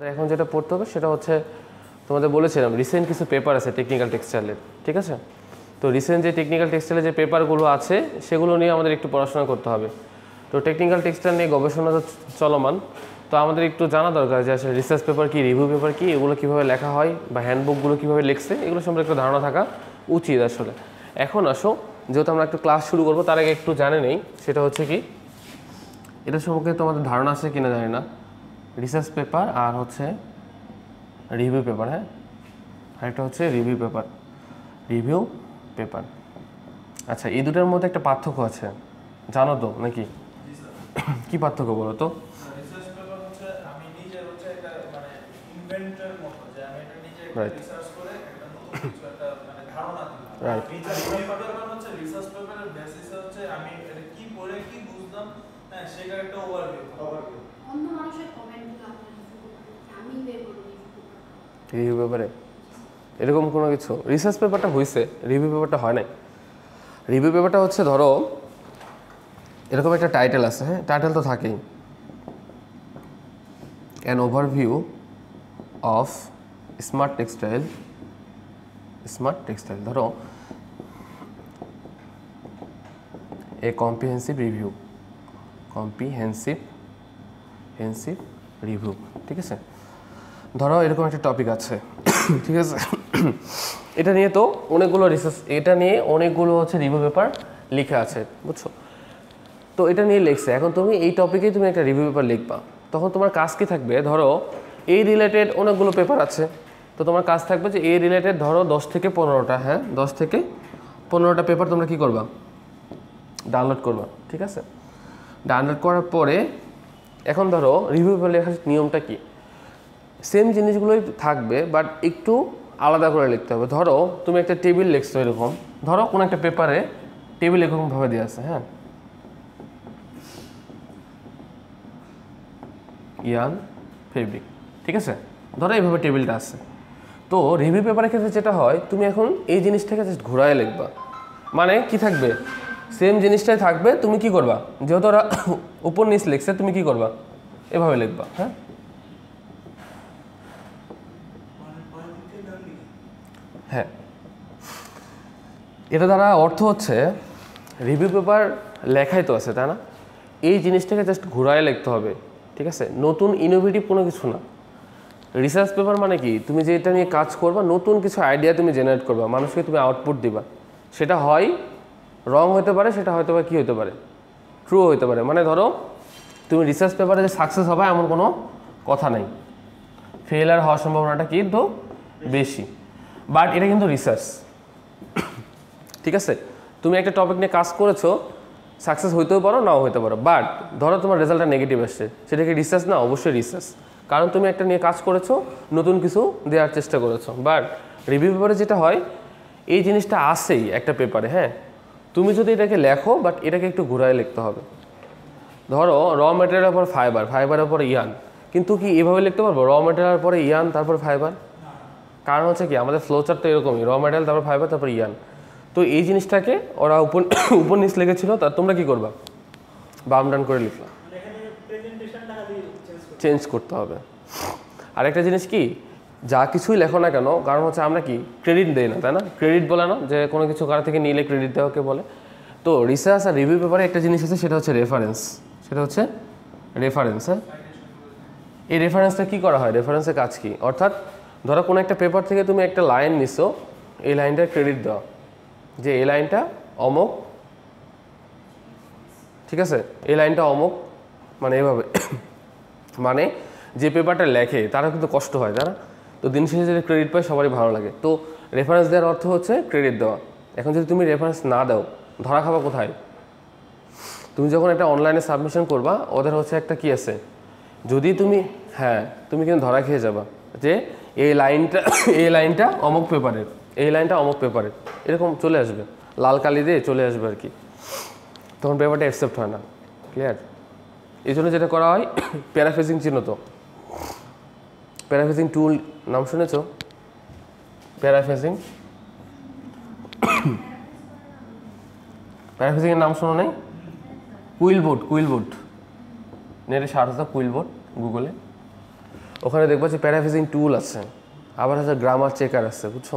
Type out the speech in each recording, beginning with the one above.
এখন যেটা পড়তে হবে সেটা হচ্ছে তোমাদের বলেছিলাম রিসেন্ট কিছু পেপার আছে টেকনিক্যাল টেক্সটাইলের, ঠিক আছে? তো রিসেন্ট যে টেকনিক্যাল টেক্সটাইলের যে পেপারগুলো আছে সেগুলো নিয়ে আমাদের একটু পড়াশোনা করতে হবে। তো টেকনিক্যাল টেক্সটাইল নিয়ে গবেষণা চলমান, তো আমাদের একটু জানা দরকার যে আসলে রিসার্চ পেপার কী, রিভিউ পেপার কী, এগুলো কীভাবে লেখা হয় বা হ্যান্ডবুকগুলো কীভাবে লিখছে এগুলো সম্পর্কে একটু ধারণা থাকা উচিত আসলে। এখন আসো, যেহেতু আমরা একটু ক্লাস শুরু করবো তার আগে একটু জানে নেই, সেটা হচ্ছে কি এটা সম্পর্কে তোমাদের ধারণা আছে কিনা জানি না। রিসার্চ পেপার আর হচ্ছে রিভিউ পেপার, হ্যাঁ, আরেকটা হচ্ছে রিভিউ পেপার। রিভিউ পেপার, আচ্ছা, এই দুটোর মধ্যে একটা পার্থক্য আছে, জানো তো নাকি? কি পার্থক্য বলো তো? রিসার্চ পেপার হচ্ছে আমি নিজের হচ্ছে একটা মানে ইনভেন্টরের মতো, যে আমি এটা নিজে রাইট রিসার্চ করে একটা নতুন কিছু একটা মানে ধারণা দিলাম। রাইট রিভিউ পেপার হচ্ছে রিসার্চ পেপারের বেসিসে হচ্ছে আমি এটা কি পড়ে কি বুঝলাম, হ্যাঁ, সেটার একটা ওভারভিউ। অন্য মানুষের কমেন্টগুলো আমি বের করব রিভিউ পেপারে এরকম কোনো কিছু। রিসার্চ পেপারটা হয়েছে, রিভিউ পেপারটা হয় নাই। রিভিউ পেপারটা হচ্ছে ধরো এরকম একটা টাইটেল আছে, হ্যাঁ, টাইটেল তো থাকেই, an overview of smart textile. Smart textile ধরো a comprehensive review, comprehensive review, ঠিক আছে? ধরো এরকম একটা টপিক আছে, ঠিক আছে? এটা নিয়ে তো অনেকগুলো রিসার্চ, এটা নিয়ে অনেকগুলো হচ্ছে রিভিউ পেপার লেখা আছে, বুঝছো? তো এটা নিয়ে লিখছে, এখন তুমি এই টপিকেই তুমি একটা রিভিউ পেপার লিখবা, তখন তোমার কাজ কি থাকবে? ধরো এই রিলেটেড অনেকগুলো পেপার আছে, তো তোমার কাজ থাকবে যে এই রিলেটেড ধরো 10 থেকে 15টা, হ্যাঁ, 10 থেকে 15টা পেপার তোমরা কি করবা? ডাউনলোড করবা, ঠিক আছে? ডাউনলোড করার পরে এখন ধরো রিভিউ পেপার লেখার নিয়মটা কি? সেম জিনিসগুলোই থাকবে বাট একটু আলাদা করে লিখতে হবে। ধরো তুমি একটা টেবিল লিখছো এরকম, ধরো কোনো একটা পেপারে টেবিল এরকমভাবে দেওয়া আছে, হ্যাঁ, ইয়ান ফেব্রিক, ঠিক আছে? ধরো এইভাবে টেবিলটা আছে। তো রিভিউ পেপারের ক্ষেত্রে যেটা হয়, তুমি এখন এই জিনিসটাকে জাস্ট ঘোরায় লিখবা, মানে কি থাকবে? সেম জিনিসটাই থাকবে, তুমি কি করবা? যেহেতু ওরা উপর নিচ লিখছে, তুমি কি করবা? এভাবে লিখবা, হ্যাঁ, হ্যাঁ। এটা দ্বারা অর্থ হচ্ছে রিভিউ পেপার লেখাই তো আছে, তাই না? এই জিনিসটাকে জাস্ট ঘুরায় লিখতে হবে, ঠিক আছে? নতুন ইনোভেটিভ কোনো কিছু না। রিসার্চ পেপার মানে কি? তুমি যে এটা নিয়ে কাজ করবা, নতুন কিছু আইডিয়া তুমি জেনারেট করবা, মানুষকে তুমি আউটপুট দিবা, সেটা হয় রং হতে পারে, সেটা হয়তো বা কী হতে পারে, ট্রু হতে পারে। মানে ধরো তুমি রিসার্চ পেপারে যে সাকসেস হবে এমন কোনো কথা নেই, ফেলিয়ার হওয়ার সম্ভাবনাটা কিন্তু বেশি, বাট এটা কিন্তু রিসার্চ, ঠিক আছে? তুমি একটা টপিক নিয়ে কাজ করেছো, সাকসেস হইতেও পারো নাও হইতে পারো, বাট ধরো তোমার রেজাল্টটা নেগেটিভ আসছে, সেটা কি রিসার্চ না? অবশ্যই রিসার্চ, কারণ তুমি একটা নিয়ে কাজ করেছো, নতুন কিছু দেওয়ার চেষ্টা করেছো। বাট রিভিউ পেপারে যেটা হয়, এই জিনিসটা আসেই একটা পেপারে, হ্যাঁ, তুমি যদি এটাকে লেখো বাট এটাকে একটু ঘুরায় লিখতে হবে। ধরো র ম্যাটেরিয়ালের পর ফাইবার, ফাইবারের পরে ইয়ান, কিন্তু কি এভাবে লিখতে পারবো র ম্যাটেরিয়ালের পরে ইয়ান তারপর ফাইবার? কারণ হচ্ছে কি আমাদের ফ্লোচার্ট তো এরকমই, র ম্যাটেরিয়াল তারপর ফাইবার তারপর ইয়ান। তো এই জিনিসটাকে ওরা উপর নিচ লিখেছিল, তা তোমরা কি করবা? বাম ডান করে লিখলা, চেঞ্জ করতে হবে। আরেকটা জিনিস কি, যা কিছুই লেখো না কেন, কারণ হচ্ছে আমরা কি ক্রেডিট দেই না, তাই না? ক্রেডিট বলে না যে কোনো কিছু কারো থেকে নিলে ক্রেডিট দেওয়াকে বলে। তো রিসার্চ আর রিভিউ পেপারে একটা জিনিস আছে, সেটা হচ্ছে রেফারেন্স, সেটা হচ্ছে রেফারেন্স, হ্যাঁ। এই রেফারেন্সটা কী করা হয়? রেফারেন্সের কাজ কি? অর্থাৎ ধরো কোনো একটা পেপার থেকে তুমি একটা লাইন নিছো, এই লাইনটার ক্রেডিট দেওয়া, যে এই লাইনটা অমুক, ঠিক আছে, এই লাইনটা অমুক, মানে এভাবে মানে যে পেপারটা লেখে তারা কিন্তু কষ্ট হয়, তাই না? তো দিন শেষে যদি ক্রেডিট পায় সবারই ভালো লাগে। তো রেফারেন্স দেওয়ার অর্থ হচ্ছে ক্রেডিট দেওয়া। এখন যদি তুমি রেফারেন্স না দাও, ধরা খাবা কোথায়? তুমি যখন একটা অনলাইনে সাবমিশন করবা, ওদের হচ্ছে একটা কি আছে, যদি তুমি, হ্যাঁ, তুমি কিন্তু ধরা খেয়ে যাবা যে এই লাইনটা অমুক পেপারের, এই লাইনটা অমুক পেপারের, এরকম চলে আসবে, লাল কালি দিয়ে চলে আসবে আর কি, তখন পেপারটা অ্যাকসেপ্ট হয় না। ক্লিয়ার? এই জন্য যেটা করা হয়, প্যারাফ্রেজিং চিহ্ন, তো প্যারাফ্রেজিং টুল নাম শুনেছ? প্যারাফ্রেজিং, প্যারাফ্রেজিংয়ের নাম শোনো নাই? কুইলবোর্ড, নেটে সার্চ দাও কুইলবোর্ড গুগলে, ওখানে দেখবা যে প্যারাফ্রেজিং টুল আছে, আবার হচ্ছে গ্রামার চেকার আছে, বুঝছো?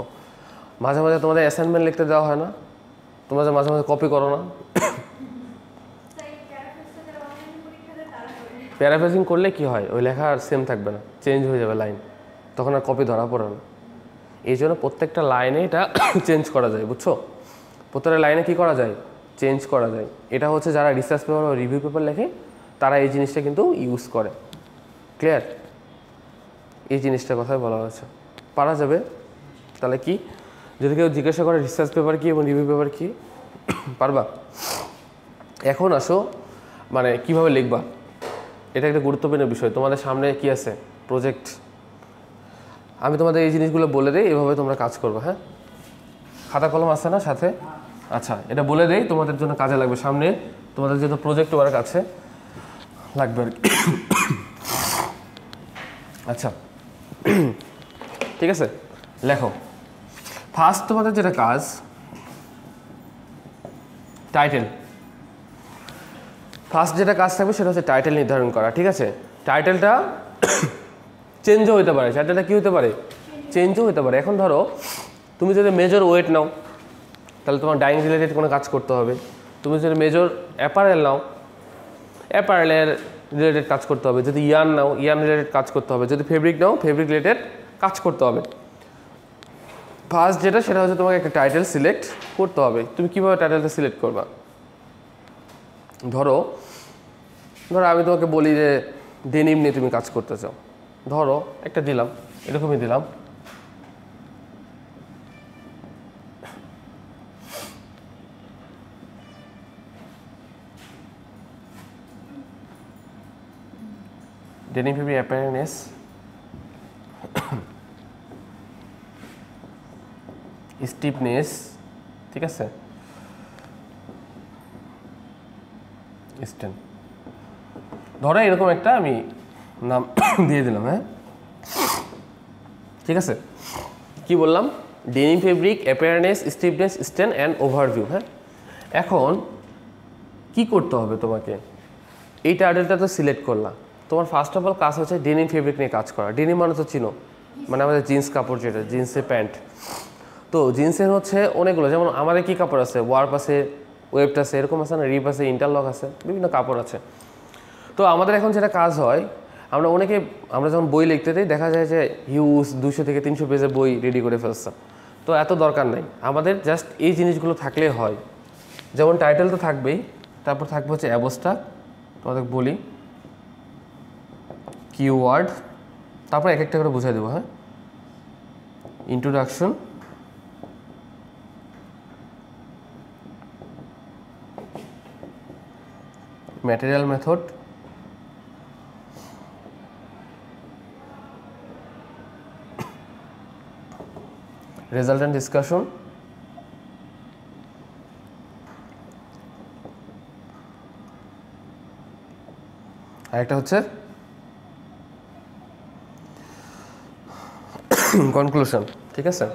মাঝে মাঝে তোমাদের অ্যাসাইনমেন্ট লিখতে দেওয়া হয় না, তোমরা যে মাঝে মাঝে কপি করো না, প্যারাফ্রেজিং করলে কি হয়, ওই লেখা আর সেম থাকবে না, চেঞ্জ হয়ে যাবে লাইন, তখন আর কপি ধরা পড়ে না। এই জন্য প্রত্যেকটা লাইনে এটা চেঞ্জ করা যায়, বুঝছো? প্রত্যেকটা লাইনে কি করা যায়, চেঞ্জ করা যায়। এটা হচ্ছে যারা রিসার্চ পেপার বা রিভিউ পেপার লেখে তারা এই জিনিসটা কিন্তু ইউজ করে। ক্লিয়ার? এই জিনিসটার কথাই বলা হয়েছে, পারা যাবে। তাহলে কি, যদি কেউ জিজ্ঞাসা করে রিসার্চ পেপার কি এবং রিভিউ পেপার কি, পারবা? এখন আসো মানে কিভাবে লিখবা, এটা একটা গুরুত্বপূর্ণ বিষয়। তোমাদের সামনে কি আছে, প্রজেক্ট। আমি তোমাদের এই জিনিসগুলো বলে দিই, এভাবে তোমরা কাজ করবে। হ্যাঁ, খাতা কলম আছে না সাথে? আচ্ছা, এটা বলে দেই, তোমাদের জন্য কাজে লাগবে। সামনে তোমাদের যেহেতু প্রজেক্ট ওয়ার্ক আছে, লাগবে আর কি। আচ্ছা, ঠিক আছে, লেখো। ফার্স্ট তোমাদের যেটা কাজ, টাইটেল। ফার্স্ট যেটা কাজ থাকবে সেটা হচ্ছে টাইটেল নির্ধারণ করা। ঠিক আছে, টাইটেলটা চেঞ্জও হতে পারে। টাইটেলটা কী হতে পারে, চেঞ্জও হতে পারে। এখন ধরো তুমি যদি মেজর ওয়েট নাও, তাহলে তোমার ডাইং রিলেটেড কোনো কাজ করতে হবে। তুমি যদি মেজর অ্যাপারেল নাও, অ্যাপারেলের রিলেটেড কাজ করতে হবে। যদি ইয়ান নাও, ইয়ান রিলেটেড কাজ করতে হবে। যদি ফেব্রিক নাও, ফেব্রিক রিলেটেড কাজ করতে হবে। ফার্স্ট যেটা, সেটা হচ্ছে তোমাকে একটা টাইটেল সিলেক্ট করতে হবে। তুমি কীভাবে টাইটেলটা সিলেক্ট করবা? ধরো আমি তোমাকে বলি যে ডেনিম নিয়ে তুমি কাজ করতে চাও, ধরো একটা দিলাম, এরকমই দিলাম। ডেনিম ফেব্রিক অ্যাপারেলনেস স্টিফনেস, ঠিক আছে, স্টেন, ধরো এরকম একটা আমি নাম দিয়ে দিলাম। হ্যাঁ, ঠিক আছে, কি বললাম? Denim fabric appearance, stiffness, stain and overview. হ্যাঁ, এখন কি করতে হবে তোমাকে? এই টাইটেলটা তো সিলেক্ট করলাম। তোমার ফার্স্ট অফ অল কাজ হচ্ছে ডেনিম ফেব্রিক নিয়ে কাজ করা। ডেনিম মানে তো চিনো, মানে আমাদের জিন্স কাপড়, যেটা জিন্সের প্যান্ট। তো জিন্সের হচ্ছে অনেকগুলো, যেমন আমাদের কী কাপড় আছে, ওয়ার্প আছে, ওয়েবটা আছে, এরকম আছে না, রিপ আছে, ইন্টারলক আছে, বিভিন্ন কাপড় আছে। তো আমাদের এখন যেটা কাজ হয়, আমরা যখন বই লিখতে দিই, দেখা যায় যে হিউজ 200 থেকে 300 পেজের বই রেডি করে ফেলছে। তো এত দরকার নাই, আমাদের জাস্ট এই জিনিসগুলো থাকলেই হয়। যেমন টাইটেল তো থাকবেই, তারপর থাকবে হচ্ছে অ্যাবস্ট্রাক্ট, তোমাদের বলি কিওয়ার্ড, তারপর এক একটা করে বুঝাই দেবো। হ্যাঁ, introduction, material method, resultant discussion, আরেকটা হচ্ছে কনক্লুশন। ঠিক আছে,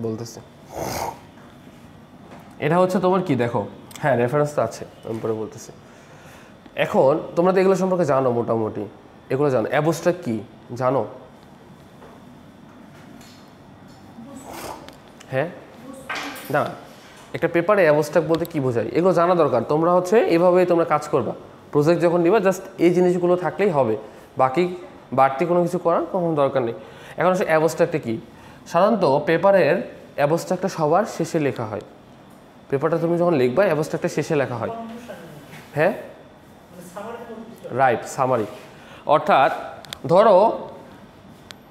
বলতেছি এটা হচ্ছে তোমার কি, দেখো, হ্যাঁ রেফারেন্স তো আছে, আমি পরে বলতেছি। এখন তোমরা তো এগুলো সম্পর্কে জানো মোটামুটি, এগুলো জানো। অ্যাবস্ট্রাক্ট কি জানো? হ্যাঁ, না, একটা পেপারে অ্যাবস্ট্রাক্ট বলতে কি বোঝায়, এগুলো জানা দরকার। তোমরা হচ্ছে এভাবেই তোমরা কাজ করবা। প্রজেক্ট যখন নিবা, জাস্ট এই জিনিসগুলো থাকলেই হবে, বাকি বাড়তি কোনো কিছু করার কোনো দরকার নেই। এখন হচ্ছে অ্যাবস্ট্রাক্টে কি, সাধারণত পেপারের অ্যাবস্ট্রাক্টটা সবার শেষে লেখা হয়। পেপারটা তুমি যখন লিখবা, অ্যাবস্ট্রাক্টটা শেষে লেখা হয়। হ্যাঁ, রাইট, সামারি। অর্থাৎ ধরো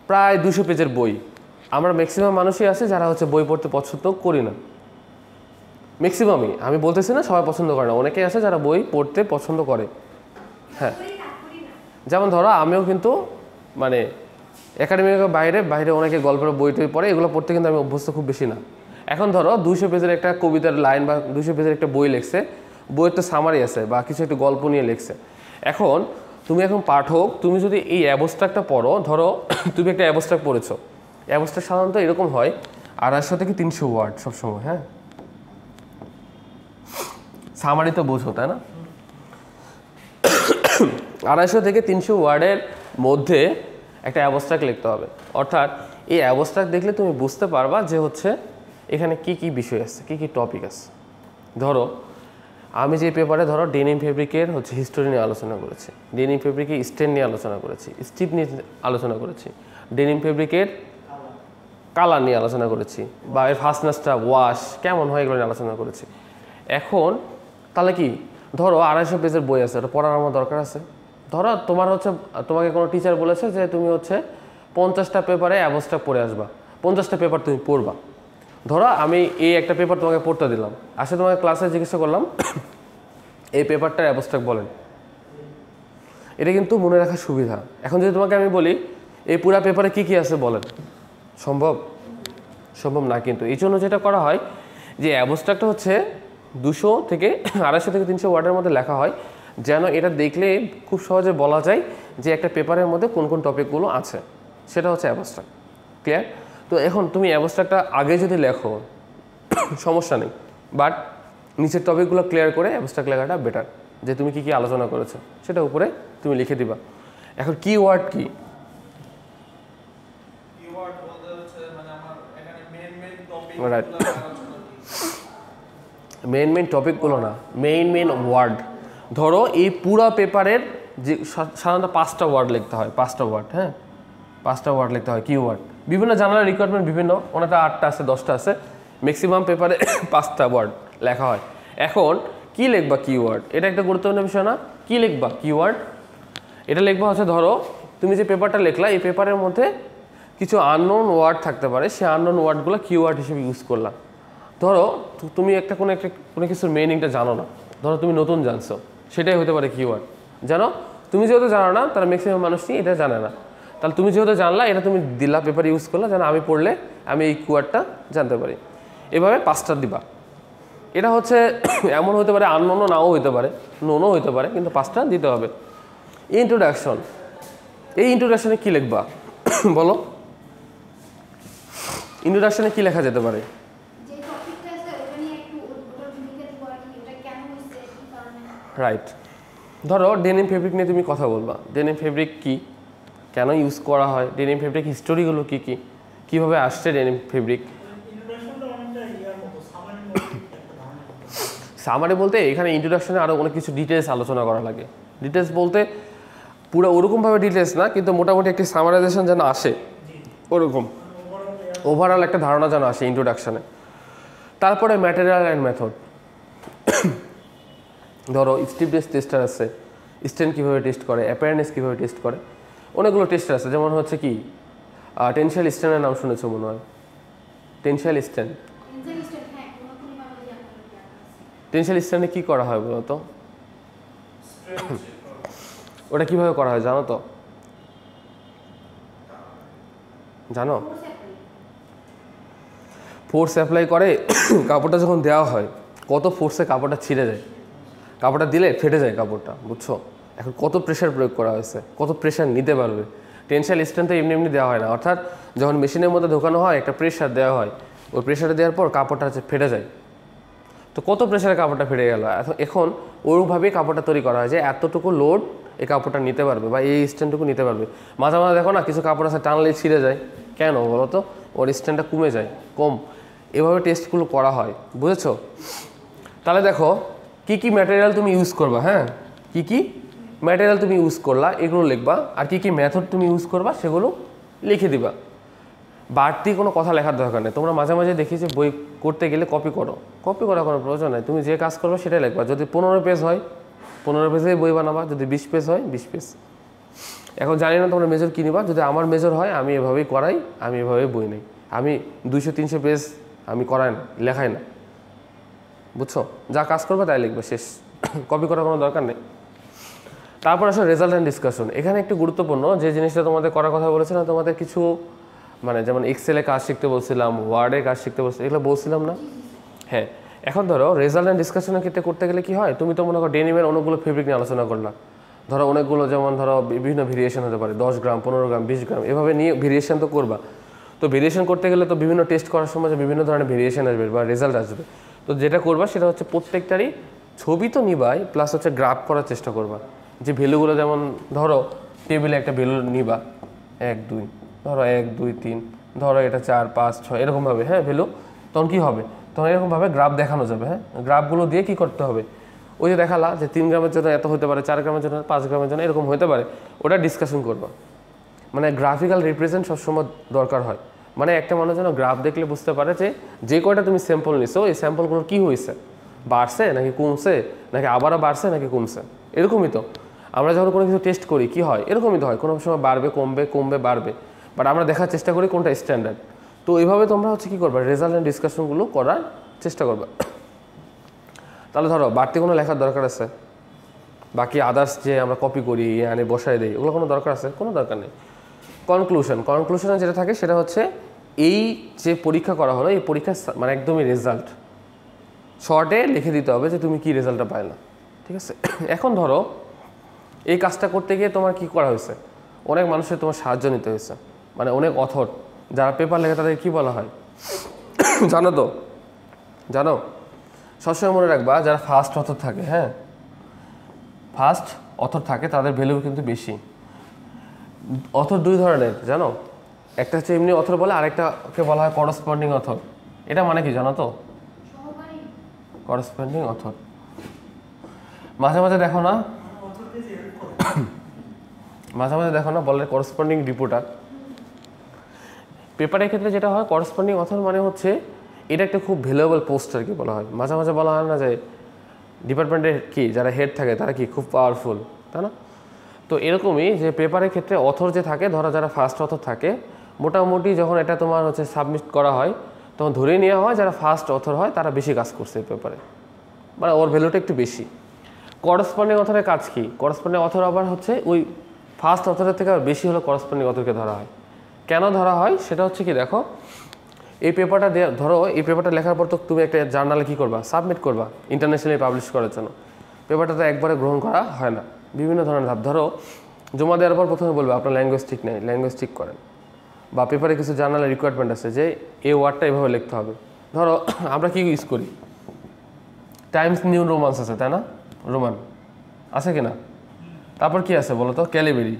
প্রায় 200 পেজের বই, আমরা ম্যাক্সিমাম মানুষই আছে যারা হচ্ছে বই পড়তে পছন্দ করি না। ম্যাক্সিমামই, আমি বলতেছি না সবাই পছন্দ করে না, অনেকেই আছে যারা বই পড়তে পছন্দ করে। হ্যাঁ, যেমন ধরো আমিও কিন্তু মানে একাডেমিক বাইরে অনেকে গল্পের বই টই পড়ে, এগুলো পড়তে কিন্তু আমি অভ্যস্ত খুব বেশি না। এখন ধরো 200 পেজের একটা কবিতার লাইন বা 200 পেজের একটা বই লিখছে, বইয়ের তো সামারি আছে বা কিছু একটা গল্প নিয়ে লিখছে। এখন তুমি পাঠক, তুমি যদি এই অ্যাবস্ট্রাক্টটা পড়ো, ধরো তুমি একটা অ্যাবস্ট্রাক্ট পড়েছো, অ্যাবস্ট্রাক্ট সাধারণত এরকম হয় 250 থেকে 300 ওয়ার্ড সবসময়। হ্যাঁ, সামারি তো বোঝো, তাই না? 250 থেকে 300 ওয়ার্ডের মধ্যে একটা অ্যাবস্ট্রাক্ট লিখতে হবে। অর্থাৎ এই অ্যাবস্ট্রাক্ট দেখলে তুমি বুঝতে পারবা যে হচ্ছে এখানে কি কি বিষয় আছে, কি কি টপিক আছে। ধরো আমি যে পেপারে ধরো ডেনিম ফেব্রিকের হচ্ছে হিস্টোরি নিয়ে আলোচনা করেছি, ডেনিম ফেব্রিকের স্টেন নিয়ে আলোচনা করেছি, স্টিপ নিয়ে আলোচনা করেছি, ডেনিম ফেব্রিকের কালার নিয়ে আলোচনা করেছি, বা এর ফাস্টনেসটা ওয়াশ কেমন হয় এগুলো নিয়ে আলোচনা করেছি। এখন তাহলে কি ধরো 250 পেজের বই আছে, ওটা পড়ার আমার দরকার আছে। ধরো তোমার হচ্ছে তোমাকে কোনো টিচার বলেছে যে তুমি হচ্ছে 50টা পেপারে অ্যাবস্ট্রাক্ট পড়ে আসবা, 50টা পেপার তুমি পড়বা। ধরো আমি এই একটা পেপার তোমাকে পড়তে দিলাম, আসলে তোমাকে ক্লাসে জিজ্ঞাসা করলাম এই পেপারটার অ্যাবস্ট্রাক্ট বলেন, এটা কিন্তু মনে রাখার সুবিধা। এখন যদি তোমাকে আমি বলি এই পুরো পেপারে কি কি আছে বলেন, সম্ভব? সম্ভব না। কিন্তু এই জন্য যেটা করা হয় যে অ্যাবস্ট্রাক্টটা হচ্ছে 200 থেকে 250 থেকে 300 ওয়ার্ডের মধ্যে লেখা হয়, যেন এটা দেখলে খুব সহজে বলা যায় যে একটা পেপারের মধ্যে কোন কোন টপিকগুলো আছে, সেটা হচ্ছে অ্যাবস্ট্রাক্ট। ক্লিয়ার? তো এখন তুমি অ্যাবস্ট্রাক্টটা আগে যদি লেখো সমস্যা নেই, বাট নিচের টপিকগুলো ক্লিয়ার করে অ্যাবস্ট্রাক্ট লেখাটা বেটার, যে তুমি কি কি আলোচনা করেছো সেটা উপরে তুমি লিখে দিবা। এখন কিওয়ার্ড কি? কিওয়ার্ড বলতে হচ্ছে মানে আমার এখানে মেইন টপিক Right. মেইন টপিকগুলো না, মেইন ওয়ার্ড। ধরো এই পুরো পেপারের যে সাধারণত 5টা ওয়ার্ড লিখতে হয়, 5টা ওয়ার্ড, হ্যাঁ 5টা ওয়ার্ড লিখতে হয় কিওয়ার্ড। বিভিন্ন জানার রিকোয়ারমেন্ট বিভিন্ন, ওনাটা 8টা আছে 10টা আছে, ম্যাক্সিমাম পেপারে 5টা ওয়ার্ড লেখা হয়। এখন কি লিখবা কিওয়ার্ড, এটা একটা গুরুত্বপূর্ণ বিষয় না? কি লিখবা কিওয়ার্ড? এটা লিখবা হচ্ছে ধরো তুমি যে পেপারটা লিখলা এই পেপারের মধ্যে কিছু আননোন ওয়ার্ড থাকতে পারে, সেই আননোন ওয়ার্ডগুলো কিওয়ার্ড হিসেবে ইউজ করলাম। ধরো তুমি কোনো কিছুর মিনিংটা জানো না, ধরো তুমি নতুন জানছো, সেটাই হতে পারে কিওয়ার্ড। জানো তুমি যেহেতু জানো না, তারা ম্যাক্সিমাম মানুষই এটা জানে না, তাহলে তুমি যেহেতু জানলা এটা তুমি দিলা পেপার ইউজ করলা, যেন আমি পড়লে আমি এই কিওয়ার্ডটা জানতে পারি। এভাবে 5টা দিবা। এটা হচ্ছে এমন হতে পারে আননোনও নাও হতে পারে, নোনও হতে পারে, কিন্তু 5টা দিতে হবে। ইন্ট্রোডাকশন, এই ইন্ট্রোডাকশনে কি লিখবা বলো? ইন্ট্রোডাকশনে কি লেখা যেতে পারে? যে টপিকটা আছে ওটা নিয়ে একটু ওটার ভূমিকা দিব আর কি, এটা কেন হইছে কি কারণে। রাইট। ধরো ডেনিম ফেব্রিক নিয়ে তুমি কথা বলবা, ডেনিম ফেব্রিক কি, কেন ইউজ করা হয়, ডেনিম ফেব্রিক হিস্টোরিগুলো কী কী, কীভাবে আসছে ডেনিম ফেব্রিক। সামারি বলতে এখানে ইন্ট্রোডাকশনে আরও অনেক কিছু ডিটেলস আলোচনা করা লাগে। ডিটেলস বলতে পুরো ওরকমভাবে ডিটেলস না, কিন্তু মোটামুটি একটি সামারাইজেশন যেন আসে, ওরকম ওভারঅল একটা ধারণা যেন আসে ইন্ট্রোডাকশনে। তারপরে ম্যাটেরিয়াল অ্যান্ড মেথড। ধরো স্টিফনেস টেস্টার আছে, স্ট্রেন কীভাবে টেস্ট করে, অ্যাপিয়ারেন্স কীভাবে টেস্ট করে, অনেকগুলো টেস্টার আছে। যেমন হচ্ছে কি টেনশিয়াল স্ট্রেনের নাম শুনেছো মনে হয়, টেনশিয়াল স্ট্রেন। টেনশিয়াল স্ট্রেনে কী করা হয় বলো তো? ওটা কীভাবে করা হয় জানো তো? জানো? ফোর্স অ্যাপ্লাই করে কাপড়টা যখন দেওয়া হয় কত ফোর্সে কাপড়টা ছিঁড়ে যায়, কাপড়টা দিলে ফেটে যায় কাপড়টা, বুঝছো? এখন কত প্রেশার প্রয়োগ করা হয়েছে, কত প্রেশার নিতে পারবে। টেনশিয়াল স্ট্রেন তো এমনি এমনি দেওয়া হয় না, অর্থাৎ যখন মেশিনের মধ্যে ঢোকানো হয় একটা প্রেশার দেওয়া হয়, ওই প্রেশারে দেওয়ার পর কাপড়টা হচ্ছে ফেটে যায়। তো কত প্রেশারে কাপড়টা ফেটে গেল, এখন ওরভাবেই কাপড়টা তৈরি করা হয় যে এতটুকু লোড এই কাপড়টা নিতে পারবে বা এই স্ট্যান্ডটুকু নিতে পারবে। মাঝে মাঝে দেখো না কিছু কাপড় আছে টানলেই ছিঁড়ে যায়, কেন বলো তো? ওর স্ট্যান্ডটা কমে যায়, কম। এভাবে টেস্টগুলো করা হয়, বুঝেছো? তাহলে দেখো কি কি ম্যাটেরিয়াল তুমি ইউজ করবা, হ্যাঁ কি কি ম্যাটেরিয়াল তুমি ইউজ করলা এগুলো লিখবা, আর কি কি মেথড তুমি ইউজ করবা সেগুলো লিখে দিবা। বাড়তি কোনো কথা লেখার দরকার নেই। তোমরা মাঝে মাঝে দেখি যে বই করতে গেলে কপি করো, কপি করার কোনো প্রয়োজন নেই। তুমি যে কাজ করবে সেটাই লিখবা। যদি 15 পেজ হয় 15 পেজেই বই বানাবা, যদি 20 পেজ হয় 20 পেজ। এখন জানি না তোমরা মেজর কী নিবা, যদি আমার মেজর হয় আমি এভাবেই করাই, আমি এভাবেই বই নেই। আমি 200-300 পেজ আমি করাই না, লেখাই না, বুঝছো? যা কাজ করবে তাই লিখবে, শেষ। কপি করার কোনো দরকার নেই। তারপর আসলে রেজাল্ট অ্যান্ড ডিসকাশন। এখানে একটু গুরুত্বপূর্ণ যে জিনিসটা তোমাদের করার কথা বলেছিলাম, তোমাদের কিছু মানে যেমন এক্সেলে কাজ শিখতে বলছিলাম, ওয়ার্ডে কাজ শিখতে বলছিলাম, এগুলো বলছিলাম না? হ্যাঁ। এখন ধরো রেজাল্ট অ্যান্ড ডিসকাশনের ক্ষেত্রে করতে গেলে কী হয়, তুমি তো মনে করো ডেনিমের অনেকগুলো ফেব্রিক নিয়ে আলোচনা করলাম। ধরো অনেকগুলো, যেমন ধরো বিভিন্ন ভেরিয়েশন হতে পারে, 10 গ্রাম 15 গ্রাম 20 গ্রাম এভাবে নিয়ে ভেরিয়েশন তো করবা। তো ভেরিয়েশন করতে গেলে তো বিভিন্ন টেস্ট করার সময় বিভিন্ন ধরনের ভেরিয়েশন আসবে বা রেজাল্ট আসবে। তো যেটা করবা সেটা হচ্ছে প্রত্যেকটারই ছবি তো নিবাই, প্লাস হচ্ছে গ্রাফ করার চেষ্টা করবা। যে ভ্যালুগুলো যেমন ধরো টেবিলে একটা ভ্যালু নিবা 1 2 ধরো 1 2 3 ধরো এটা 4 5 6 এরকমভাবে হ্যাঁ ভ্যালু, তখন কী হবে, তখন এরকমভাবে গ্রাফ দেখানো যাবে। হ্যাঁ গ্রাফগুলো দিয়ে কী করতে হবে, ওই যে দেখালা যে 3 গ্রামের জন্য এত হতে পারে, 4 গ্রামের জন্য 5 গ্রামের জন্য এরকম হতে পারে, ওটা ডিসকাশন করবা। মানে গ্রাফিক্যাল রিপ্রেজেন্ট সবসময় দরকার হয়, মানে একটা মানুষ যেন গ্রাফ দেখলে বুঝতে পারে যে কয়টা তুমি স্যাম্পল নিছো এই স্যাম্পলগুলো কী হয়েছে, বাড়ছে নাকি কমছে, নাকি আবারও বাড়ছে নাকি কমছে। এরকমই তো আমরা যখন কোনো কিছু টেস্ট করি কী হয়, এরকমই তো হয়, কোনো সময় বাড়বে কমবে কমবে বাড়বে, বাট আমরা দেখার চেষ্টা করি কোনটা স্ট্যান্ডার্ড। তো এইভাবে তোমরা হচ্ছে কী করবা, রেজাল্ট অ্যান্ড ডিসকাশনগুলো করার চেষ্টা করবা। তাহলে ধরো বাড়তি কোনো লেখার দরকার আছে, বাকি আদার্স যে আমরা কপি করি আনে বসায় দিই ওগুলো কোনো দরকার আছে, কোনো দরকার নেই। কনক্লুশনে যেটা থাকে সেটা হচ্ছে এই যে পরীক্ষা করা হলো এই পরীক্ষার মানে একদমই রেজাল্ট শর্টে লিখে দিতে হবে যে তুমি কি রেজাল্টটা পাইলা, ঠিক আছে। এখন ধরো এই কাজটা করতে গিয়ে তোমার কি করা হয়েছে, অনেক মানুষের তোমার সাহায্য নিতে হয়েছে, মানে অনেক অথর যারা পেপার লেখে তাদের কি বলা হয় জানো তো, জানো সবসময় মনে রাখবা যারা ফার্স্ট অথর থাকে, হ্যাঁ ফার্স্ট অথর থাকে তাদের ভ্যালু কিন্তু বেশি। অথর দুই ধরনের জানো, একটা হচ্ছে এমনি অথর বলে, আরেকটাকে বলা হয় করসপন্ডিং অথর। এটা মানে কি জানো তো, করসপন্ডিং অথর মাঝে মাঝে দেখো না, মাঝে মাঝে দেখো না বলে করসপন্ডিং রিপোর্টার। পেপারের ক্ষেত্রে যেটা হয় করসপন্ডিং অথর মানে হচ্ছে এটা একটা খুব ভ্যালুয়েবল পোস্ট আর কি বলা হয়। মাঝে মাঝে বলা হয় না যে ডিপার্টমেন্টের কি যারা হেড থাকে তারা কি খুব পাওয়ারফুল, তাই না। তো এরকমই যে পেপারের ক্ষেত্রে অথর যে থাকে, ধরো যারা ফার্স্ট অথর থাকে মোটামুটি যখন এটা তোমার হচ্ছে সাবমিট করা হয় তখন ধরে নেওয়া হয় যারা ফার্স্ট অথর হয় তারা বেশি কাজ করছে এই পেপারে, মানে ওর ভ্যালুটা একটু বেশি। করসপন্ডিং অথরের কাজ কি, করসপন্ডিং অথর আবার হচ্ছে ওই ফার্স্ট অথরের থেকে আবার বেশি হলো করসপন্ডিং অথরকে ধরা হয়। কেন ধরা হয় সেটা হচ্ছে কি দেখো, এই পেপারটা ধরো এই পেপারটা লেখার পর তো তুমি একটা জার্নালে কী করবা, সাবমিট করবা ইন্টারন্যাশনালি পাবলিশ করার জন্য। পেপারটা তো একবারে গ্রহণ করা হয় না, বিভিন্ন ধরনের ধাপ। ধরো জমা দেওয়ার পর প্রথমে বলবে আপনার ল্যাঙ্গুয়েজ ঠিক নেই, ল্যাঙ্গুয়েজ ঠিক করেন, বা পেপারে কিছু জার্নালের রিকোয়ারমেন্ট আছে যে এই ওয়ার্ডটা এভাবে লিখতে হবে। ধরো আমরা কি ইউজ করি, টাইমস নিউ রোমান্স আছে তাই না, রোমান আছে কি না, তারপর কি আছে বলো তো, ক্যালিবেরি।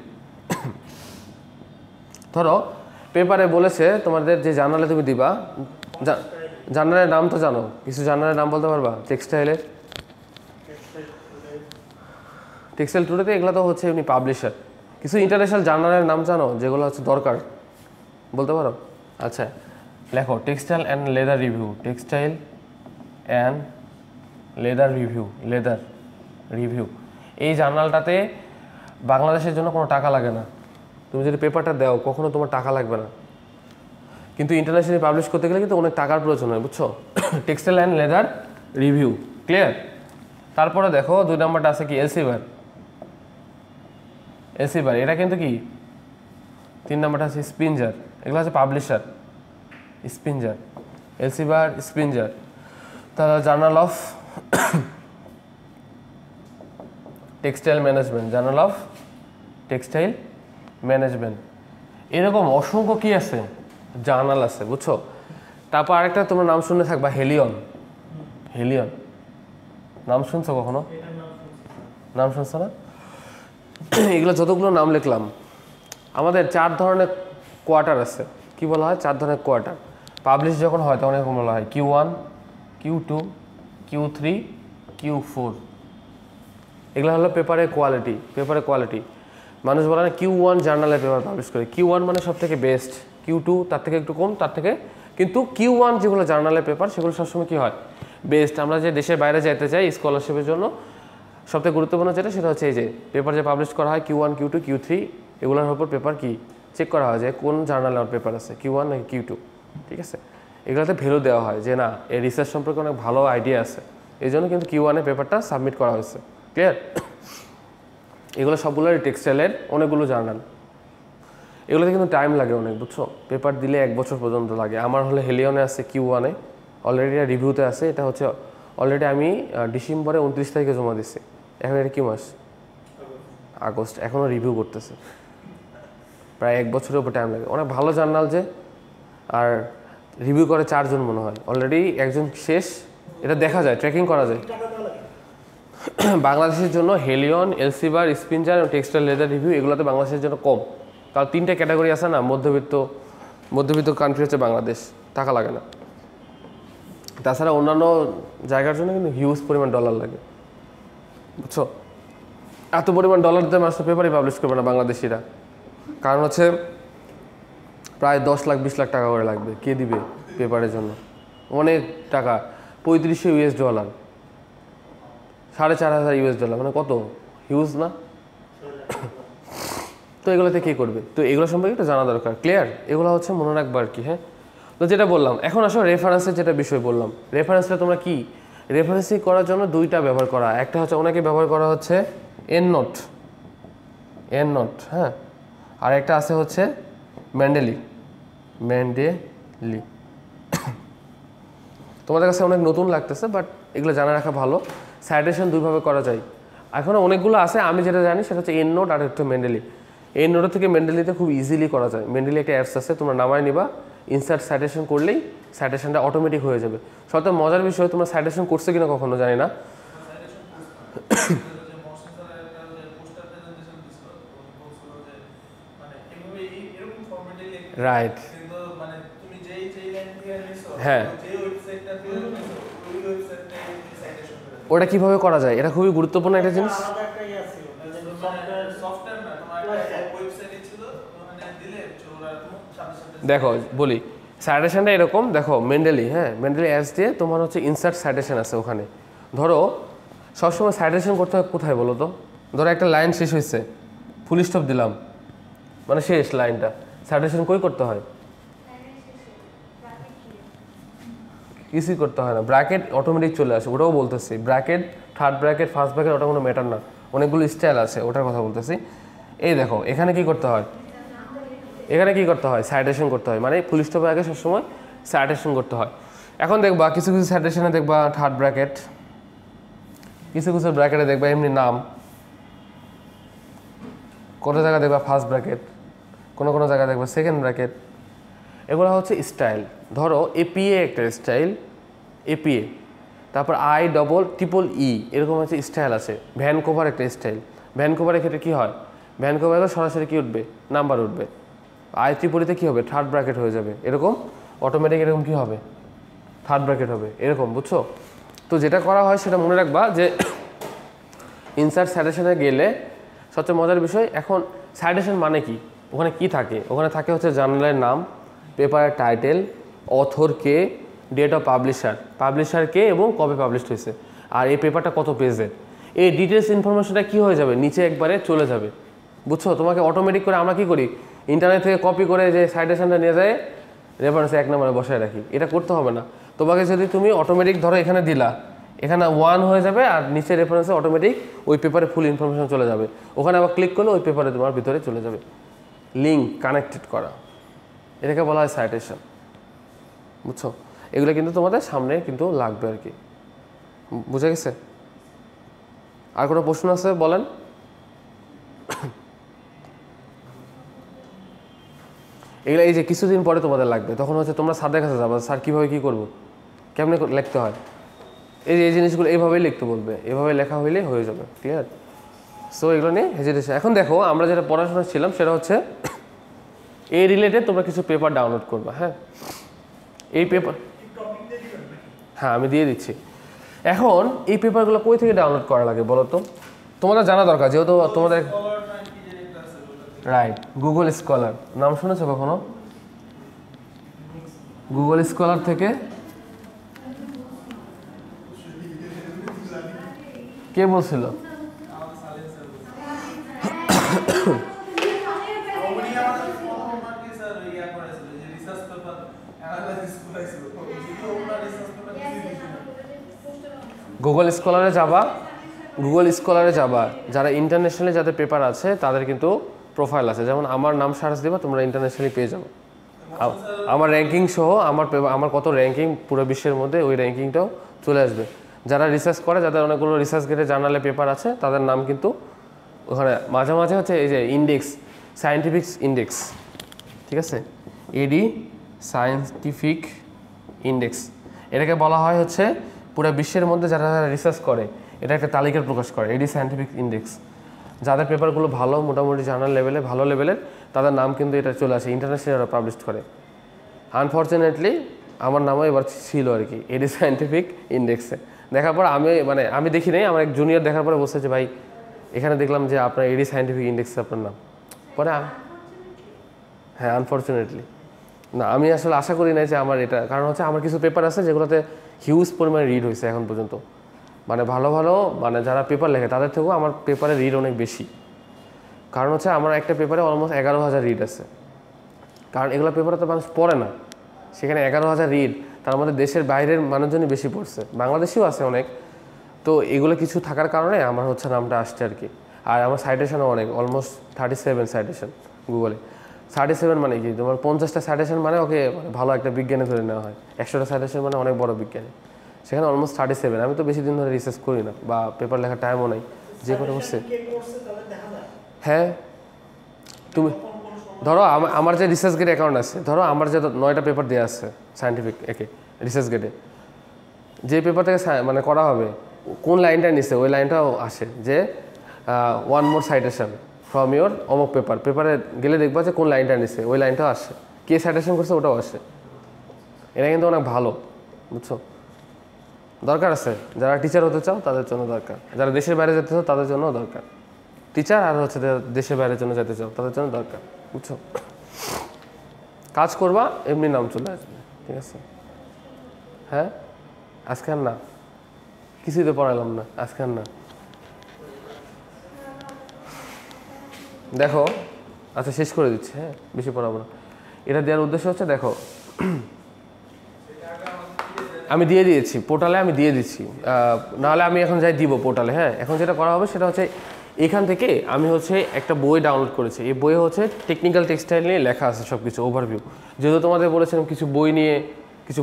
ধরো পেপারে বলেছে তোমাদের যে জার্নালে তুমি দিবা, জার্নালের নাম তো জানো, কিছু জার্নালের নাম বলতে পারবা, টেক্সটাইল টুডেতে এগুলো তো হচ্ছে এমনি পাবলিশার। কিছু ইন্টারন্যাশনাল জার্নালের নাম জানো যেগুলো হচ্ছে দরকার, বলতে পারো। আচ্ছা লেখো textile and leather review, textile and leather review. এই জার্নালটাতে বাংলাদেশের জন্য কোনো টাকা লাগে না, তুমি যদি পেপারটা দাও কখনো তোমার টাকা লাগবে না, কিন্তু ইন্টারন্যাশনালি পাবলিশ করতে গেলে কিন্তু অনেক টাকার প্রয়োজন হয়, বুঝছো। Textile and leather review, clear. তারপরে দেখো 2 নম্বরটা আছে কি, এলসিভার, এটা কিন্তু কি। 3 নম্বরটা আছে স্পিনজার, এগুলো হচ্ছে পাবলিশার, স্পিনজার, এলসিভার, স্পিনজার। তাহলে জার্নাল অফ টেক্সটাইল ম্যানেজমেন্ট, এরকম অসংখ্য কি আছে জার্নাল আছে, বুঝছো। তারপর আরেকটা তোমরা নাম শুনে থাকবা, হেলিয়ন, নাম শুনছো কখনো, নাম শুনছো না। এগুলো যতগুলো নাম লিখলাম, আমাদের 4 ধরনের কোয়ার্টার আছে, কি বলা হয় 4 ধরনের কোয়ার্টার। পাবলিশ যখন হয় তখন এরকম বলা হয় Q1, Q2, Q3, Q4। এগুলো হলো পেপারের কোয়ালিটি। মানুষ বলে না Q1 জার্নালে পেপার পাবলিশ করে, Q1 মানে সব থেকে বেস্ট, Q2 তার থেকে একটু কম, তার থেকে কিন্তু Q1 যেগুলো জার্নালের পেপার সেগুলো সবসময় কী হয় বেস্ট। আমরা যে দেশের বাইরে যেতে চাই স্কলারশিপের জন্য সবথেকে গুরুত্বপূর্ণ যেটা সেটা হচ্ছে এই যে পেপার যে পাবলিশ করা হয় Q1, Q2, Q3 এগুলোর উপর পেপার কি চেক করা হয় যে কোন জার্নালে আমার পেপার আছে, Q1 নাকি Q2, ঠিক আছে। এগুলোতে ভ্যালু দেওয়া হয় যে না এই রিসার্চ সম্পর্কে অনেক ভালো আইডিয়া আছে, এই জন্য কিন্তু Q1 এ পেপারটা সাবমিট করা হয়েছে, ক্লিয়ার। এগুলো সবগুলোর টেক্সটাইলের অনেকগুলো জার্নাল, এগুলোতে কিন্তু টাইম লাগে অনেক, বুঝছো। পেপার দিলে 1 বছর পর্যন্ত লাগে। আমার হলে হেলিয়নে আছে Q1 এ, অলরেডি রিভিউতে আছে। এটা হচ্ছে অলরেডি আমি ডিসেম্বরে 29 তারিখে জমা দিচ্ছি, এখন এটা কি মাস, আগস্ট, এখনও রিভিউ করতেছে, প্রায় 1 বছরের উপর টাইম লাগে। অনেক ভালো জার্নাল যে, আর রিভিউ করে 4 জন মনে হয়, অলরেডি একজন শেষ, এটা দেখা যায়, ট্র্যাকিং করা যায়। বাংলাদেশের জন্য হেলিয়ন, এলসিবার, স্পিনজার এবং টেক্সটাইল লেদার রিভিউ এগুলোতে বাংলাদেশের জন্য কম, কারণ 3টে ক্যাটাগরি আছে না, মধ্যবিত্ত কান্ট্রি হচ্ছে বাংলাদেশ, টাকা লাগে না। তাছাড়া অন্যান্য জায়গার জন্য কিন্তু হিউজ পরিমাণ ডলার লাগে, বুঝছো? এত পরিমাণ ডলার দিয়ে মাস্টার পেপারই পাবলিশ করবে না বাংলাদেশিরা, কারণ হচ্ছে প্রায় 10 লাখ 20 লাখ টাকা করে লাগবে। কে দিবে পেপারের জন্য? অনেক টাকা, 3500 US ডলার, $4500 মানে কত হিউজ না? তো এগুলোতে কী করবে? তো এগুলো সম্পর্কে একটু জানা দরকার, ক্লিয়ার? এগুলো হচ্ছে মনে রাখবো আর কি। হ্যাঁ, তো যেটা বললাম, এখন আসো রেফারেন্সের যেটা বিষয় বললাম, রেফারেন্সটা তোমরা কি রেফারেন্সিং করার জন্য দুইটা ব্যবহার করা, একটা হচ্ছে অনেকে ব্যবহার করা হচ্ছে এন নোট, হ্যাঁ, আর একটা আছে হচ্ছে ম্যান্ডেলি। তোমাদের কাছে অনেক নতুন লাগতেছে, বাট এগুলো জানা রাখা ভালো। সাইটেশন দুইভাবে করা যায়, এখনও অনেকগুলো আছে। আমি যেটা জানি সেটা হচ্ছে এন নোট আর হচ্ছে ম্যান্ডেলি। এন নোটের থেকে ম্যান্ডেলিতে খুব ইজিলি করা যায়। ম্যান্ডেলি একটা অ্যাপস আছে, তোমরা নামায় নিবা, ইনসার্ট সাইটেশন করলেই সাইটেশনটা অটোমেটিক হয়ে যাবে। সবথেকে মজার বিষয়, তোমরা সাইটেশন করছো কিনা কখনো জানি না, রাইট? হ্যাঁ, ওটা কিভাবে করা যায়, এটা খুবই গুরুত্বপূর্ণ একটা জিনিস। দেখো বলি, সাইটেশনটা এরকম, দেখো ম্যান্ডেলি, হ্যাঁ, ম্যান্ডেলি অ্যাপস দিয়ে তোমার হচ্ছে ইনসার্ট সাইটেশন আছে ওখানে। ধরো সবসময় সাইটেশন করতে হয় কোথায় বলো তো? ধরো একটা লাইন শেষ হয়েছে, ফুল স্টপ দিলাম, মানে শেষ লাইনটা, সাইটেশন কই করতে হয়? কিছুই করতে হয় না, ব্র্যাকেট অটোমেটিক চলে আসে। ওটাও বলতেছি, bracket, third bracket, first bracket, ওটা কোনো ম্যাটার না, অনেকগুলো স্টাইল আছে, ওটার কথা বলতেছি। এই দেখো এখানে কি করতে হয়, সাইটেশন করতে হয়, মানে ফুল স্টপের আগে সবসময় সাইটেশন করতে হয়। এখন দেখবা কিছু কিছু সাইটেশনে দেখবা থার্ড ব্র্যাকেট, কিছু কিছু ব্র্যাকেটে দেখবা এমনি নাম, কোনো জায়গায় দেখবা ফার্স্ট ব্র্যাকেট, কোনো জায়গায় দেখবা সেকেন্ড ব্র্যাকেট। এগুলো হচ্ছে স্টাইল। ধরো এপিএ একটা স্টাইল, এপিএ, তারপর IEEE এরকম হচ্ছে স্টাইল আছে। ভ্যানকোভার একটা স্টাইল, ভ্যানকোভারের ক্ষেত্রে কী হয়, ভ্যানকোভারে সরাসরি কী উঠবে, নাম্বার উঠবে। IEEE কী হবে, থার্ড ব্র্যাকেট হয়ে যাবে, এরকম অটোমেটিক এরকম কী হবে, থার্ড ব্র্যাকেট হবে, এরকম, বুঝছো? তো যেটা করা হয় সেটা মনে রাখবা যে ইনসার্ট সাইটেশনে গেলে সবচেয়ে মজার বিষয়, এখন সাইটেশন মানে কি, ওখানে কি থাকে? ওখানে থাকে হচ্ছে জার্নালের নাম, পেপারের টাইটেল, অথর কে, ডেট অফ পাবলিশার কে এবং কবে পাবলিশ হয়েছে, আর এই পেপারটা কত পেজের। এই ডিটেলস ইনফরমেশনটা কী হয়ে যাবে, নিচে একবারে চলে যাবে, বুঝছো? তোমাকে অটোমেটিক করে আমরা কী করি, ইন্টারনেট থেকে কপি করে যে সাইটেশনটা নিয়ে যায় রেফারেন্সে 1 নম্বরে বসায় রাখি। এটা করতে হবে না তোমাকে। যদি তুমি অটোমেটিক ধরো এখানে দিলা, এখানে 1 হয়ে যাবে, আর নিচে রেফারেন্সে অটোমেটিক ওই পেপারে ফুল ইনফরমেশন চলে যাবে। ওখানে আবার ক্লিক করলে ওই পেপারে তোমার ভিতরে চলে যাবে। লিঙ্ক কানেক্টেড করা, এটাকে বলা হয় সাইটেশন, বুঝছো? এগুলো কিন্তু তোমাদের সামনে কিন্তু লাগবে আর কি, বুঝে গেছে? আর কোনো প্রশ্ন আছে বলেন? এগুলো এই যে কিছুদিন পরে তোমাদের লাগবে, তখন হচ্ছে তোমরা স্যারের কাছে যাবে, স্যার কীভাবে কী করবো, কেমনে লিখতে হয়, এই জিনিসগুলো এইভাবেই লিখতে বলবে, এভাবে লেখা হইলেই হয়ে যাবে, ক্লিয়ার? সো এগুলো নিয়ে হেজিটেশন। এখন দেখো আমরা যেটা পড়াশোনা ছিলাম সেটা হচ্ছে এই রিলেটেড তোমরা কিছু পেপার ডাউনলোড করবে। হ্যাঁ, এই পেপার, হ্যাঁ আমি দিয়ে দিচ্ছি। এখন এই পেপারগুলো কই থেকে ডাউনলোড করা লাগে বলো তো? তোমাদের জানা দরকার, যেহেতু তোমাদের, রাইট, গুগল স্কলার নাম শুনেছো কখনো? গুগল স্কলার থেকে কে বলছিল? গুগল স্কলারে যাবা, যারা ইন্টারন্যাশনালি যাদের পেপার আছে তাদের কিন্তু প্রোফাইল আছে। যেমন আমার নাম সার্চ দেবা, তোমরা ইন্টারন্যাশনালি পেয়ে যাবে। আমার র্যাঙ্কিং সহ আমার কত র্যাঙ্কিং পুরো বিশ্বের মধ্যে, ওই র্যাঙ্কিংটাও চলে আসবে। যারা রিসার্চ করে, যাদের অনেকগুলো রিসার্চ গেটে জার্নালে পেপার আছে, তাদের নাম কিন্তু ওখানে মাঝে মাঝে হচ্ছে এই যে ইন্ডেক্স, সায়েন্টিফিক ইন্ডেক্স, ঠিক আছে, এডি সায়েন্টিফিক ইন্ডেক্স, এটাকে বলা হয় হচ্ছে পুরো বিশ্বের মধ্যে যারা যারা রিসার্চ করে এটা একটা তালিকা প্রকাশ করে, এডি সায়েন্টিফিক ইন্ডেক্স। যাদের পেপারগুলো ভালো, মোটামুটি জার্নাল লেভেলে ভালো লেভেলের, তাদের নাম কিন্তু এটা চলে আসে, ইন্টারন্যাশনাল পাবলিশ করে। আনফর্চুনেটলি আমার নামও এবার ছিল আর কি এডি সায়েন্টিফিক ইন্ডেক্সে। দেখার পর আমি দেখি নাই, আমার এক জুনিয়র দেখার পরে বলছে যে ভাই এখানে দেখলাম যে আপনার এডি সায়েন্টিফিক ইন্ডেক্সে আপনার নাম। পরে হ্যাঁ, আনফর্চুনেটলি না, আমি আসলে আশা করি না যে আমার এটা, কারণ হচ্ছে আমার কিছু পেপার আছে যেগুলোতে হিউজ পরিমাণে রিড হয়েছে এখন পর্যন্ত, মানে ভালো ভালো মানে যারা পেপার লেখে তাদের থেকেও আমার পেপারে রিড অনেক বেশি। কারণ হচ্ছে আমার একটা পেপারে অলমোস্ট 11,000 রিড আছে, কারণ এগুলো পেপারে তো মানুষ পড়ে না, সেখানে 11,000 রিড, তার মধ্যে দেশের বাইরের মানুষজনই বেশি পড়ছে, বাংলাদেশেও আছে অনেক। তো এগুলো কিছু থাকার কারণে আমার হচ্ছে নামটা আসছে আর কি। আর আমার সাইটেশনও অনেক, অলমোস্ট 37 সাইটেশন গুগলে। 37 মানে কি, তোমার 50টা সাইটেশন মানে ওকে ভালো একটা বিজ্ঞানে ধরে নেওয়া হয়, 100টা সাইটেশন মানে অনেক বড় বিজ্ঞানী, সেখানে অলমোস্ট 37। আমি তো বেশি দিন ধরে রিসার্চ করি না বা পেপার লেখার টাইমও নাই, যে করে করছে। হ্যাঁ, তুমি ধরো আমার যে রিসার্চ গেট অ্যাকাউন্ট আছে, ধরো আমার যে 9টা পেপার দেওয়া আছে সায়েন্টিফিক একে রিসার্চ গেটে, যে পেপার থেকে মানে করা হবে কোন লাইনটা নিচ্ছে ওই লাইনটাও আসে যে 1 more সাইটেশন ফ্রম ইউর অমুক পেপার, পেপারে গেলে দেখবা যে কোন লাইনটা নিচ্ছে ওই লাইনটাও আসে, কে সাইটেশন করছে ওটাও আসে। এটা কিন্তু অনেক ভালো, বুঝছো, দরকার আছে। যারা টিচার হতে চাও তাদের জন্য দরকার, যারা দেশের বাইরে যেতে চাও তাদের জন্য দরকার, টিচার আর হচ্ছে দেশের বাইরের জন্য যেতে চাও তাদের জন্য দরকার, বুঝছো। কাজ করবা এমনি নাম চলে আসবে, ঠিক আছে। হ্যাঁ, আজকে আর না, কিছুই তো পড়ালাম না আজকে আর না। দেখো, আচ্ছা শেষ করে দিচ্ছি, হ্যাঁ বেশি পড়াবো না। এটা দেওয়ার উদ্দেশ্য হচ্ছে, দেখো আমি দিয়ে দিয়েছি পোর্টালে, আমি দিয়ে দিচ্ছি, নাহলে আমি এখন যাই দিব পোর্টালে। হ্যাঁ, এখন যেটা করা হবে সেটা হচ্ছে এখান থেকে আমি হচ্ছে একটা বই ডাউনলোড করেছি, এই বইয়ে হচ্ছে টেকনিক্যাল টেক্সটাইল নিয়ে লেখা আছে সব কিছু ওভারভিউ। যেহেতু তোমাদের বলেছিলাম কিছু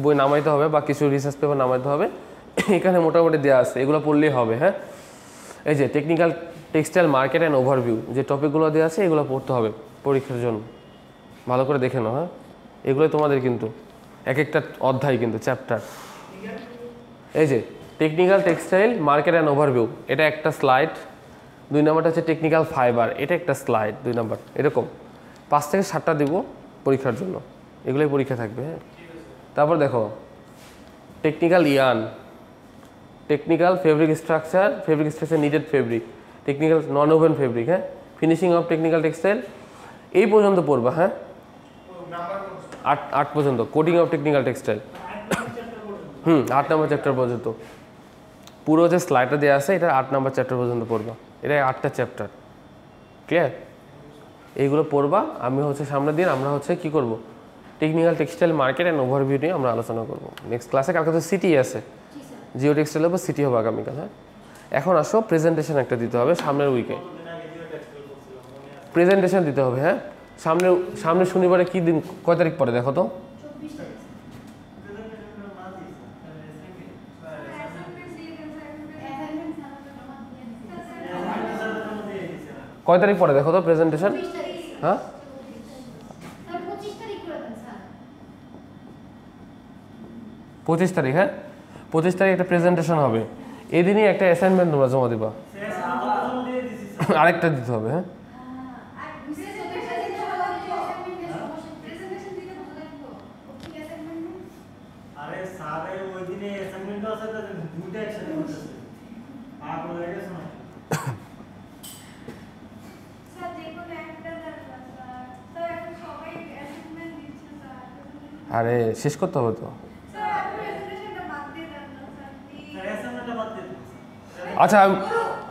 বই নামাইতে হবে বা কিছু রিসার্চ পেপার নামাইতে হবে, এখানে মোটামুটি দেওয়া আছে, এগুলো পড়লেই হবে। হ্যাঁ, এই যে technical textile market and overview যে টপিকগুলো দেওয়া আছে এগুলো পড়তে হবে পরীক্ষার জন্য, ভালো করে দেখে নাও। হ্যাঁ, এগুলো তোমাদের কিন্তু এক একটা অধ্যায় কিন্তু চ্যাপ্টার। এই যে technical textile market and overview, এটা একটা স্লাইড। 2 নম্বরটা হচ্ছে টেকনিক্যাল ফাইবার, এটা একটা স্লাইড 2 নম্বর। এরকম 5 থেকে 7টা দিব পরীক্ষার জন্য, এগুলোই পরীক্ষা থাকবে। হ্যাঁ, তারপর দেখো technical yarn, technical fabric structure needed fabric, technical non woven fabric, হ্যাঁ, ফিনিশিং অফ টেকনিক্যাল টেক্সটাইল, এই পর্যন্ত পড়বা। হ্যাঁ, 8 পর্যন্ত, coding of technical textile. 8 number chapter পর্যন্ত পুরো যে স্লাইডটা দেওয়া আছে এটা 8 নম্বর চ্যাপ্টার পর্যন্ত পড়বা। এটা 8টা চ্যাপ্টার, ক্লিয়ার? এইগুলো পড়বা। আমি হচ্ছে সামনের দিন আমরা হচ্ছে কি করব, technical textile market and overview নিয়ে আমরা আলোচনা করব নেক্সট ক্লাসে। কালকে তো সিটি আছে, জিও টেক্সটাইলের উপর সিটি হবে আগামীকাল। হ্যাঁ, এখন আসো প্রেজেন্টেশন একটা দিতে হবে সামনের উইকে, প্রেজেন্টেশন দিতে হবে। হ্যাঁ, সামনের শনিবারে কি দিন, কয় তারিখ পরে দেখো তো? কয় তারিখ পরে দেখো তো প্রেজেন্টেশন? হ্যাঁ, 25 তারিখ। হ্যাঁ, 25 তারিখ একটা প্রেজেন্টেশন হবে, এই দিনই একটা অ্যাসাইনমেন্ট তোমরা জমা দিবা, আরেকটা দিতে হবে। হ্যাঁ, আরে শেষ করতে হবে তো।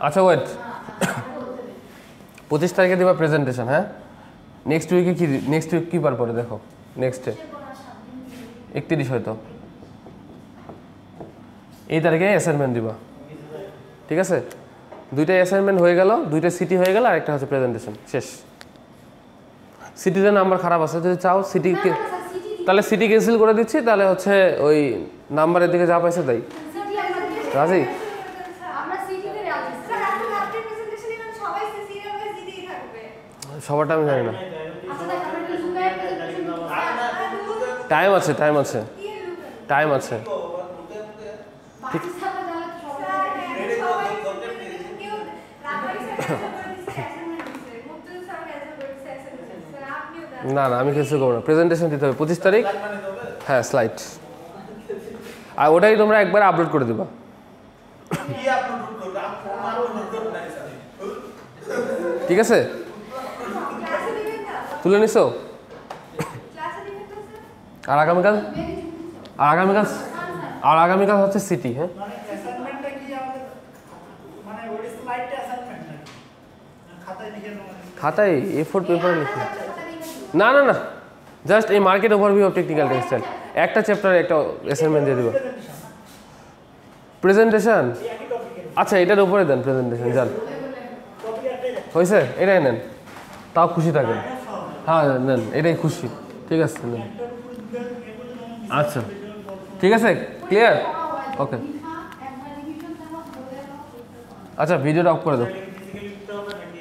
আচ্ছা ওয়েট, 25 তারিখে দেবা প্রেজেন্টেশন। হ্যাঁ, নেক্সট উইক কি বার পরে দেখো, নেক্সটে 31 হয়তো, এই তারিখে অ্যাসাইনমেন্ট দিবা, ঠিক আছে? 2টা অ্যাসাইনমেন্ট হয়ে গেল, 2টা সিটি হয়ে গেল, আর একটা হচ্ছে প্রেজেন্টেশন, শেষ। সিটিতে নাম্বার খারাপ আছে, যদি চাও সিটিকে তাহলে সিটি ক্যান্সেল করে দিচ্ছি, তাহলে হচ্ছে ওই নাম্বারের দিকে যা পাইছে তাই। রাজি? সবারটা আমি জানি না, টাইম আছে ঠিক। না না আমি কিছু করবো না, প্রেজেন্টেশন দিতে হবে 25 তারিখ। লাইভ মানে তবে হ্যাঁ স্লাইড, আর ওটাই তোমরা একবার আপলোড করে দিবা। কি আপলোড করব আপলোড নাই স্যার ঠিক আছে, ক্লাসে দিবেন না? তুলে নিছো? ক্লাসে দিবেন তো স্যার? আর আগামীকাল আর আগামীকাল হচ্ছে সিটি। হ্যাঁ মানে অ্যাসাইনমেন্টটা কি আমাদের মানে ওই স্লাইডটা অ্যাসাইনমেন্ট নাকি খাতায় লিখে দেবো খাতায় A4 পেপারে লিখে, না না না, জাস্ট এই market overview of technical textile একটা চ্যাপ্টারে একটা অ্যাসাইনমেন্ট দিয়ে দিবা। প্রেজেন্টেশন একই টপিকের আচ্ছা এটার উপরে দেন প্রেজেন্টেশন, যান টপিক একটাই হয়েছে, এটাই নেন, তাও খুশি থাকেন। হ্যাঁ নেন, এটাই খুশি, ঠিক আছে নেন। আচ্ছা ঠিক আছে, ক্লিয়ার, ওকে। একবার রিভিশন দেওয়া বলে দাও। আচ্ছা ভিডিওটা অফ করে দাও, ফিজিক্যালি লিখতে হবে নাকি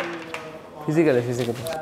ফিজিক্যালি